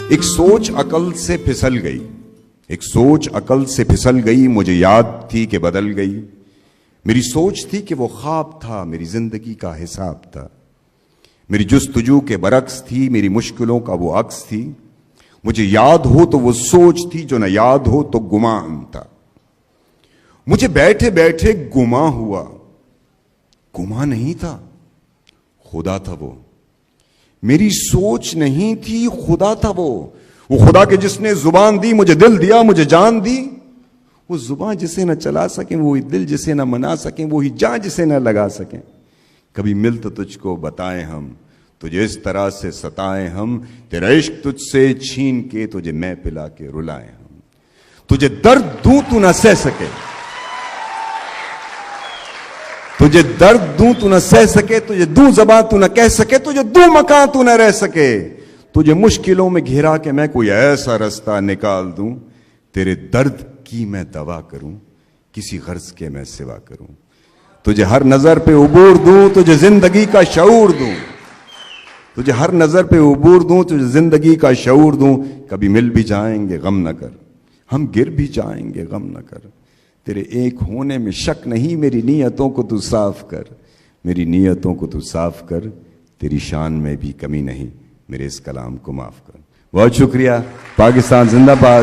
ایک سوچ عقل سے پھسل گئی، ایک سوچ عقل سے پھسل گئی، مجھے یاد تھی کہ بدل گئی۔ میری سوچ تھی کہ وہ خواب تھا، میری زندگی کا حساب تھا۔ میری جستجو کے برعکس تھی، میری مشکلوں کا وہ عکس تھی۔ مجھے یاد ہو تو وہ سوچ تھی، جو نہ یاد ہو تو گمان تھا۔ مجھے بیٹھے بیٹھے گما ہوا، گما نہیں تھا، خدا تھا وہ۔ میری سوچ نہیں تھی، خدا تھا وہ خدا کے جس نے زبان دی، مجھے دل دیا، مجھے جان دی۔ وہ زبان جسے نہ چلا سکیں، وہی دل جسے نہ منا سکیں، وہی جان جسے نہ لگا سکیں۔ کبھی مل تو تجھ کو بتائیں ہم، تجھے اس طرح سے ستائیں ہم، تیرا عشق تجھ سے چھین کے تجھے میں پلا کے رلائیں ہم۔ تجھے درد دوں تو نہ سہ سکے، تجھے درد دوں تو نہ سہ سکے، تجھے دوں زبان تو نہ کہہ سکے، تجھے دوں مکان تو نہ رہ سکے۔ تجھے مشکلوں میں گھیرا کے میں کوئی ایسا رستہ نکال دوں، تیرے درد کی میں دوا کروں، کسی غرض کے میں سوا کروں۔ تجھے ہر نظر پہ عبور دوں، تجھے زندگی کا شعور دوں، تجھے ہر نظر پہ عبور دوں، تجھے زندگی کا شعور دوں۔ کبھی مل بھی جائیں گے غم نہ کر، ہم گر بھی جائیں گے غم نہ کر۔ تیرے ایک ہونے میں شک نہیں، میری نیتوں کو تو صاف کر، میری نیتوں کو تو صاف کر۔ تیری شان میں بھی کمی نہیں، میرے اس کلام کو معاف کر۔ بہت شکریہ۔ پاکستان زندہ باد۔